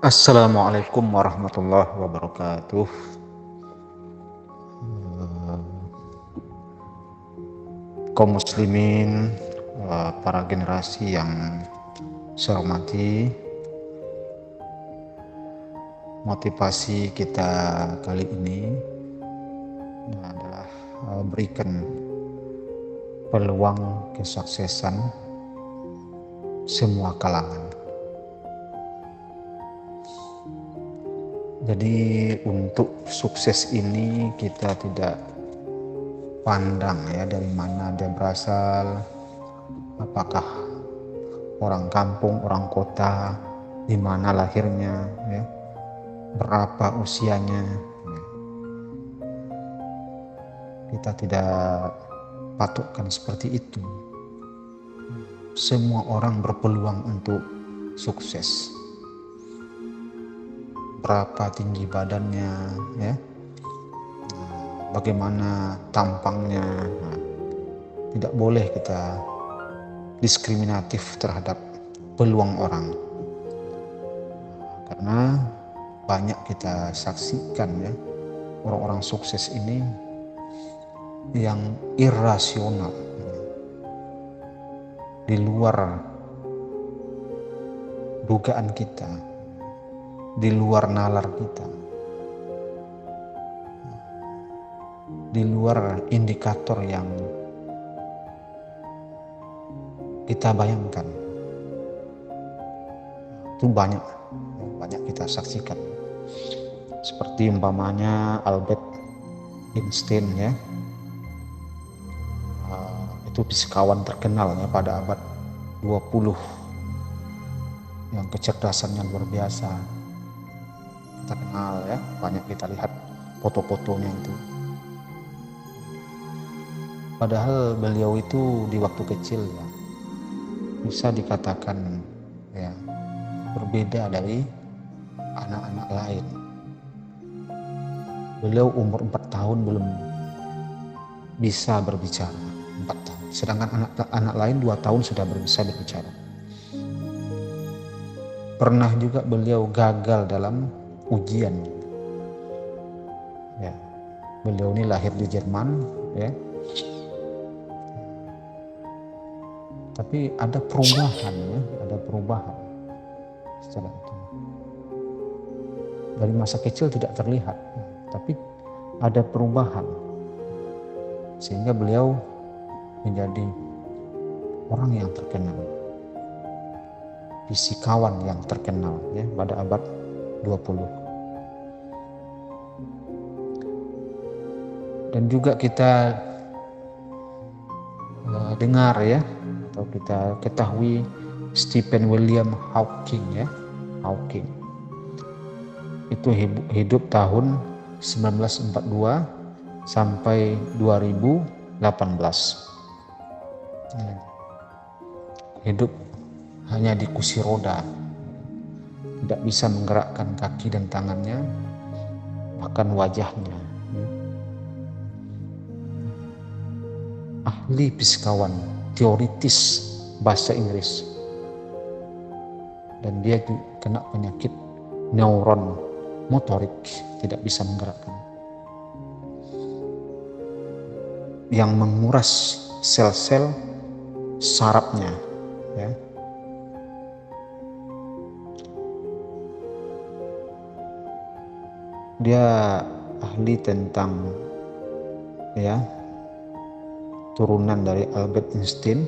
Assalamualaikum warahmatullahi wabarakatuh. Kaum muslimin, para generasi yang saya hormati, motivasi kita kali ini adalah berikan peluang kesuksesan semua kalangan. Jadi untuk sukses ini kita tidak pandang ya dari mana dia berasal, apakah orang kampung, orang kota, di mana lahirnya, ya, berapa usianya. Kita tidak patukkan seperti itu. Semua orang berpeluang untuk sukses. Berapa tinggi badannya, ya, bagaimana tampangnya, tidak boleh kita diskriminatif terhadap peluang orang, karena banyak kita saksikan ya orang-orang sukses ini yang irasional, di luar dugaan kita, di luar nalar kita, di luar indikator yang kita bayangkan. Itu banyak kita saksikan. Seperti umpamanya Albert Einstein ya, itu fisikawan terkenal ya pada abad 20 yang kecerdasannya luar biasa. Kita kenal ya, banyak kita lihat foto-fotonya itu. Padahal beliau itu di waktu kecil ya bisa dikatakan ya berbeda dari anak-anak lain. Beliau umur 4 tahun belum bisa berbicara, 4 tahun. Sedangkan anak lain 2 tahun sudah bisa berbicara. Pernah juga beliau gagal dalam ujian. Ya, beliau ini lahir di Jerman, ya. Tapi ada perubahan ya, ada perubahan setelah itu. Dari masa kecil tidak terlihat, tapi ada perubahan sehingga beliau menjadi orang yang terkenal, fisikawan yang terkenal ya pada abad 20. Dan juga kita dengar ya, atau kita ketahui Stephen William Hawking ya, Hawking itu hidup tahun 1942 sampai 2018. Hidup hanya di kursi roda, tidak bisa menggerakkan kaki dan tangannya, bahkan wajahnya. Ahli fisikawan, teoritis bahasa Inggris, dan dia kena penyakit neuron motorik, tidak bisa menggerakkan, yang menguras sel-sel sarafnya ya. Dia ahli tentang ya turunan dari Albert Einstein,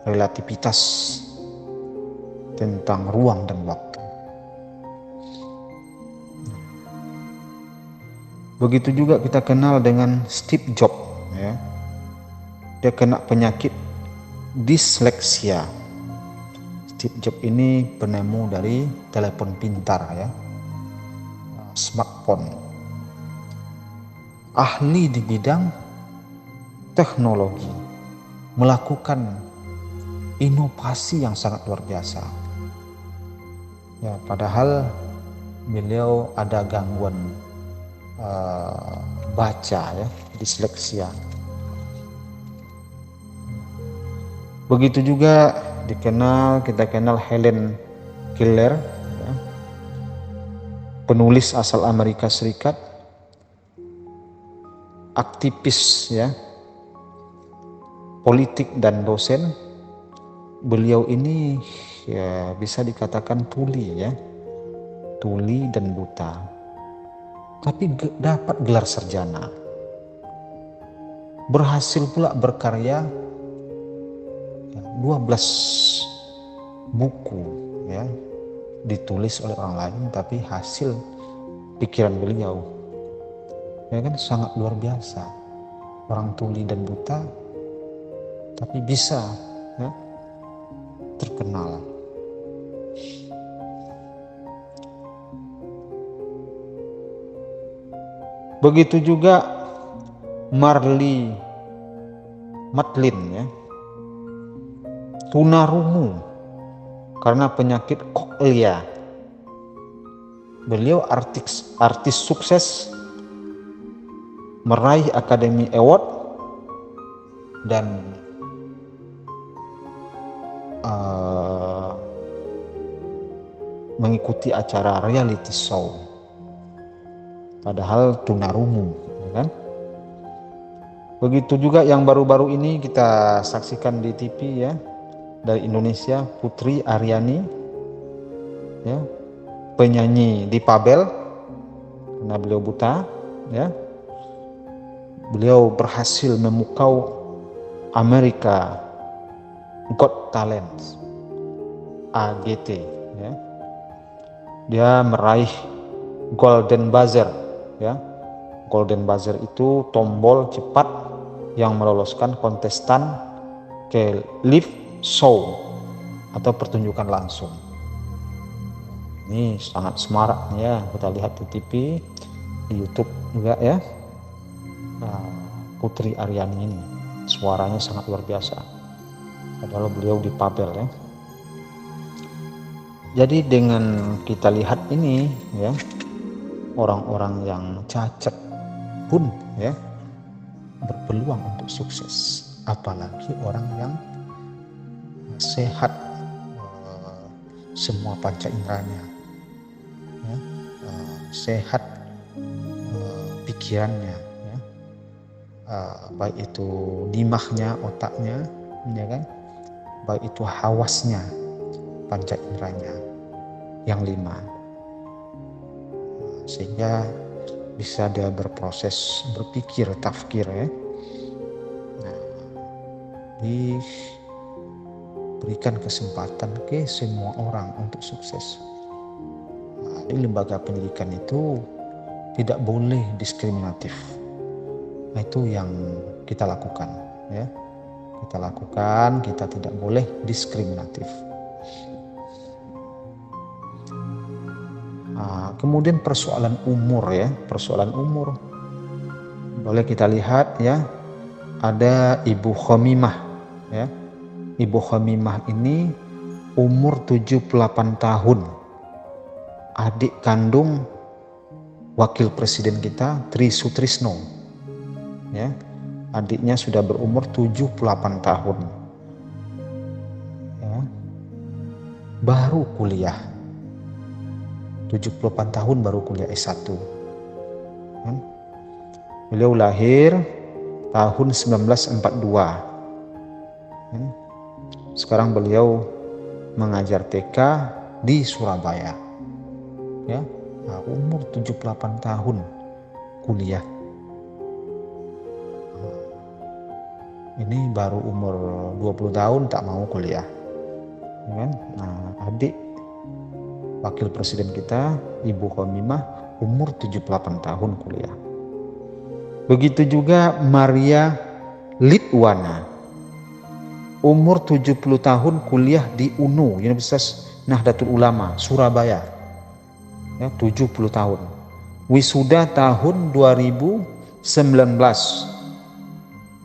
relativitas tentang ruang dan waktu. Begitu juga kita kenal dengan Steve Jobs ya. Dia kena penyakit disleksia. Steve Jobs ini penemu dari telepon pintar ya, smartphone. Ahli di bidang teknologi, melakukan inovasi yang sangat luar biasa. Ya, padahal beliau ada gangguan baca ya, disleksia. Begitu juga kita kenal Helen Keller penulis asal Amerika Serikat, aktivis ya, politik dan dosen. Beliau ini ya bisa dikatakan tuli ya, tuli dan buta, tapi dapat gelar sarjana. Berhasil pula berkarya 12 buku ya, ditulis oleh orang lain tapi hasil pikiran beliau. Ya kan, sangat luar biasa. Orang tuli dan buta tapi bisa ya, terkenal. Begitu juga Marlee Matlin ya, tunarungu karena penyakit koklea. Beliau artis sukses, meraih Academy Award dan mengikuti acara reality show. Padahal tunarungu, ya kan? Begitu juga yang baru-baru ini kita saksikan di TV ya, dari Indonesia, Putri Aryani ya, penyanyi difabel karena beliau buta ya. Beliau berhasil memukau Amerika Got Talent AGT ya. Dia meraih Golden Buzzer ya. Golden Buzzer itu tombol cepat yang meloloskan kontestan ke live show atau pertunjukan langsung. Ini sangat semarak ya, kita lihat di TV, di YouTube juga ya. Putri Aryani ini suaranya sangat luar biasa, padahal beliau difabel ya. Jadi dengan kita lihat ini ya, orang-orang yang cacat pun ya berpeluang untuk sukses, apalagi orang yang sehat semua panca inderanya ya, sehat pikirannya ya, baik itu dimahnya, otaknya ya kan, baik itu hawasnya, panca inderanya yang 5, sehingga bisa dia berproses berpikir, tafkir ya. Nah, diberikan kesempatan ke semua orang untuk sukses. Nah, di lembaga pendidikan itu tidak boleh diskriminatif. Nah, itu yang kita lakukan ya. Kita tidak boleh diskriminatif. Nah, kemudian persoalan umur ya, persoalan umur. Boleh kita lihat ya, ada Ibu Khamimah ya. Ibu Khamimah ini umur 78 tahun. Adik kandung Wakil Presiden kita Tri Sutrisno. Ya. Adiknya sudah berumur 78 tahun. Ya. Baru kuliah. 78 tahun baru kuliah S1. Ya. Beliau lahir tahun 1942. Ya. Sekarang beliau mengajar TK di Surabaya. Ya. Nah, umur 78 tahun kuliah. Ini baru umur 20 tahun tak mau kuliah. Ya kan? Nah, adik Wakil Presiden kita Ibu Khamimah umur 78 tahun kuliah. Begitu juga Maria Litwana umur 70 tahun kuliah di UNU, Universitas Nahdlatul Ulama Surabaya. Ya, 70 tahun. Wisuda tahun 2019.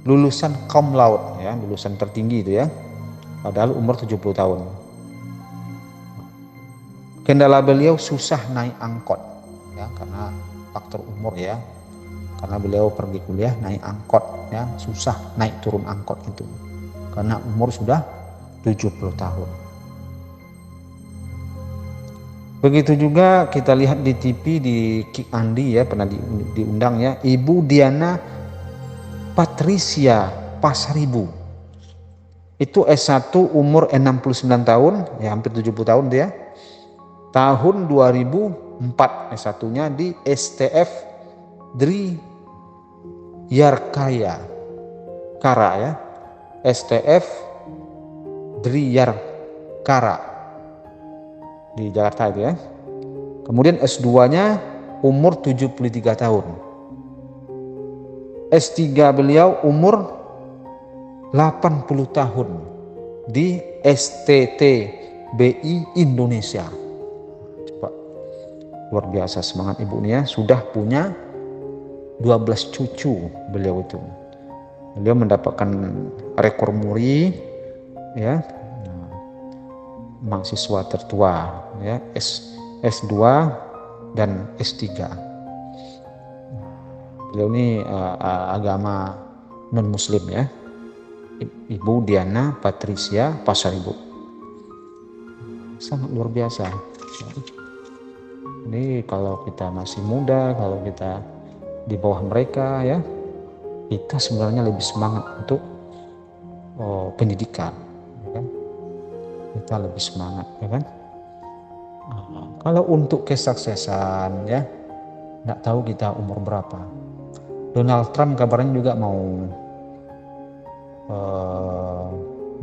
Lulusan cum laude ya, lulusan tertinggi itu ya. Padahal umur 70 tahun. Kendala beliau susah naik angkot ya, karena faktor umur ya. Karena beliau pergi kuliah naik angkot ya, susah naik turun angkot itu. Karena umur sudah 70 tahun. Begitu juga kita lihat di TV di Kick Andi ya, pernah diundang ya, Ibu Diana Patricia Pasaribu. Itu S1 umur 69 tahun, ya hampir 70 tahun dia. Tahun 2004 S1-nya di STF Dri Yarkaya Kara ya. STF Dri Yarkara di Jakarta itu ya. Kemudian S2-nya umur 73 tahun. S3 beliau umur 80 tahun di STTBI Indonesia. Coba, luar biasa semangat ibunya, sudah punya 12 cucu beliau itu. Beliau mendapatkan rekor muri ya, mahasiswa tertua ya, S2 dan S3. Beliau ini agama non muslim ya. Ibu Diana Patricia Pasaribu. Sangat luar biasa. Ini kalau kita masih muda, kalau kita di bawah mereka ya, kita sebenarnya lebih semangat untuk pendidikan ya kan? Kita lebih semangat ya kan. Kalau untuk kesuksesan ya, nggak tahu kita umur berapa. Donald Trump kabarnya juga mau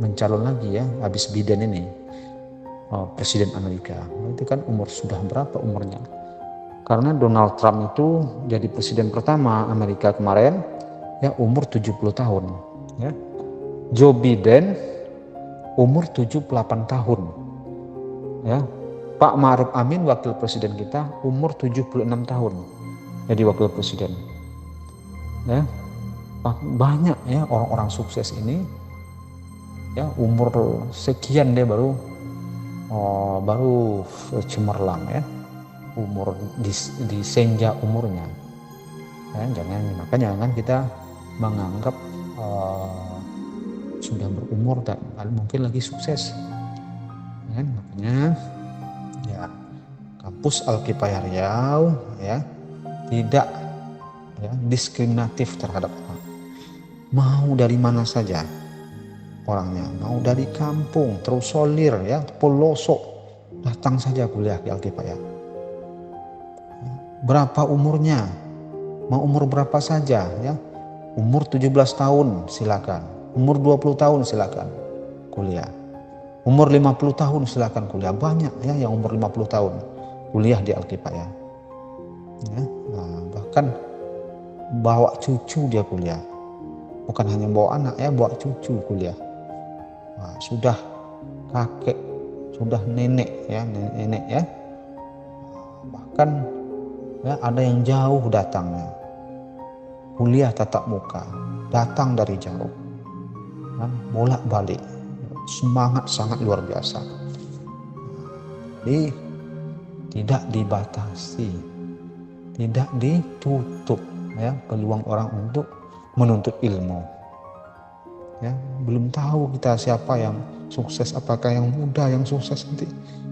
mencalon lagi ya, habis Biden ini presiden Amerika. Itu kan umur sudah berapa umurnya? Karena Donald Trump itu jadi presiden pertama Amerika kemarin ya umur 70 tahun ya. Joe Biden umur 78 tahun ya. Pak Ma'ruf Amin wakil presiden kita umur 76 tahun jadi wakil presiden ya. Banyak ya orang-orang sukses ini ya umur sekian dia baru cemerlang ya, umur di senja umurnya ya. Jangan kita menganggap sudah berumur dan mungkin lagi sukses ya. Makanya ya kampus Al-Kifayah Riau ya tidak ya diskriminatif terhadap orang. Mau dari mana saja orangnya, mau dari kampung, terus solir ya, pelosok, datang saja kuliah di Al-Kifayah. Berapa umurnya? Mau umur berapa saja ya. Umur 17 tahun silakan, umur 20 tahun silakan kuliah. Umur 50 tahun silakan kuliah. Banyak ya yang umur 50 tahun kuliah di Al-Kifayah. Ya, nah, bahkan bawa cucu dia kuliah. Bukan hanya bawa anak ya, bawa cucu kuliah. Nah, sudah kakek, sudah nenek ya, nenek ya. Bahkan ya ada yang jauh datangnya. Kuliah tatap muka, datang dari jauh. Kan bolak-balik. Semangat sangat luar biasa. Jadi tidak dibatasi, tidak ditutup ya peluang orang untuk menuntut ilmu ya. Belum tahu kita siapa yang sukses, apakah yang muda yang sukses nanti,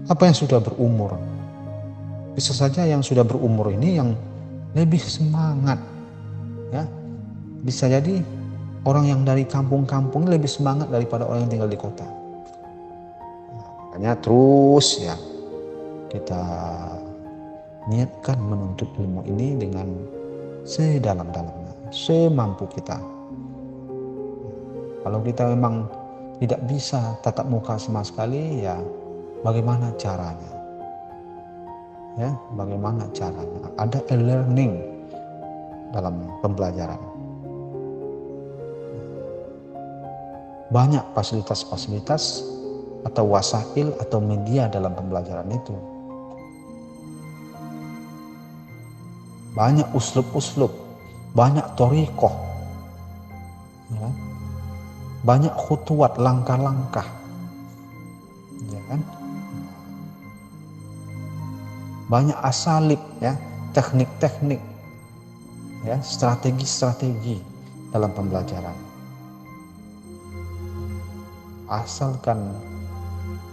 apa yang sudah berumur. Bisa saja yang sudah berumur ini yang lebih semangat ya. Bisa jadi orang yang dari kampung-kampung lebih semangat daripada orang yang tinggal di kota. Makanya terus ya kita niatkan menuntut ilmu ini dengan sedalam-dalamnya, semampu kita. Kalau kita memang tidak bisa tatap muka sama sekali, ya bagaimana caranya? Ya, bagaimana caranya? Ada e-learning dalam pembelajaran. Banyak fasilitas-fasilitas atau wasail atau media dalam pembelajaran itu. Banyak uslub-uslub, banyak thoriqah, ya, banyak khutuwat, langkah-langkah, ya kan? Banyak asalib, ya, teknik-teknik, ya, strategi-strategi dalam pembelajaran. Asalkan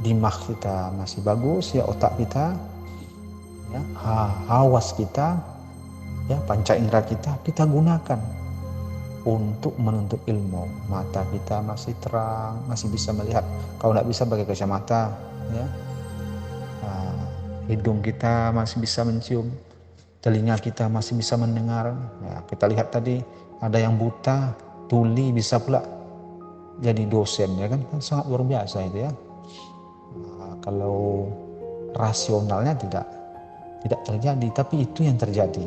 dimah kita masih bagus, ya otak kita, ya, hawas kita, ya, panca indera kita gunakan untuk menuntut ilmu. Mata kita masih terang, masih bisa melihat. Kalau tidak bisa pakai kacamata, ya. Hidung kita masih bisa mencium, telinga kita masih bisa mendengar. Ya, kita lihat tadi ada yang buta, tuli, bisa pula jadi dosen, ya kan sangat luar biasa itu ya. Kalau rasionalnya tidak terjadi, tapi itu yang terjadi.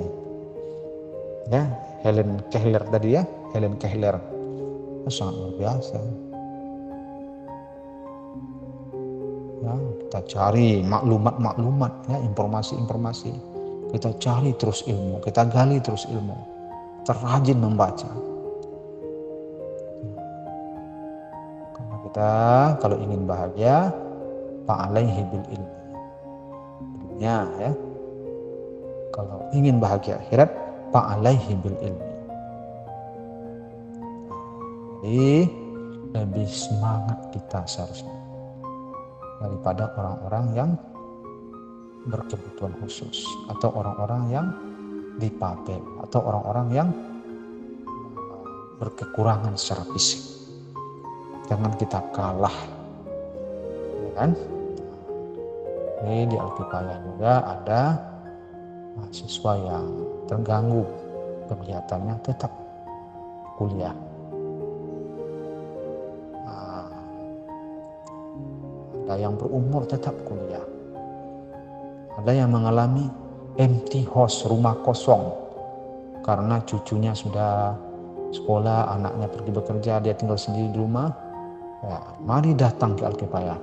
Ya, Helen Keller tadi ya, Helen Keller, sangat luar biasa. Ya, kita cari maklumat, ya, informasi, kita cari terus ilmu, kita gali terus ilmu, terrajin membaca. Karena kita kalau ingin bahagia, fa'alaihi bil ilmi, dunia, ya. Kalau ingin bahagia akhirat, fa'alaihi bil ilmi. Jadi lebih semangat kita seharusnya daripada orang-orang yang berkebutuhan khusus, atau orang-orang yang difabel, atau orang-orang yang berkekurangan secara fisik. Jangan kita kalah, ya kan? Ini di Alkifayah juga ada mahasiswa yang terganggu penglihatannya tetap kuliah. Ada yang berumur tetap kuliah. Ada yang mengalami empty house, rumah kosong, karena cucunya sudah sekolah, anaknya pergi bekerja, dia tinggal sendiri di rumah. Ya, mari datang ke Alkifayah.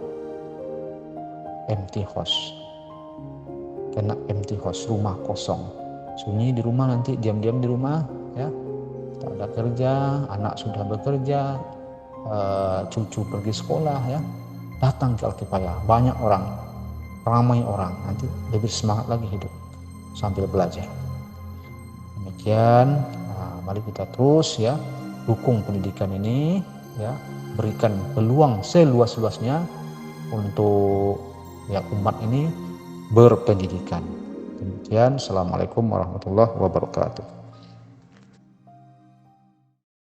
Empty house, kena empty house, rumah kosong, sunyi di rumah, nanti diam-diam di rumah, ya, tak ada kerja, anak sudah bekerja, cucu pergi sekolah, ya. Datang ke Alkifayah, banyak orang, ramai orang, nanti lebih semangat lagi hidup sambil belajar. Demikian, mari kita terus, ya, dukung pendidikan ini, ya, berikan peluang seluas-luasnya untuk, ya, umat ini berpendidikan. Demikian, Assalamualaikum warahmatullahi wabarakatuh.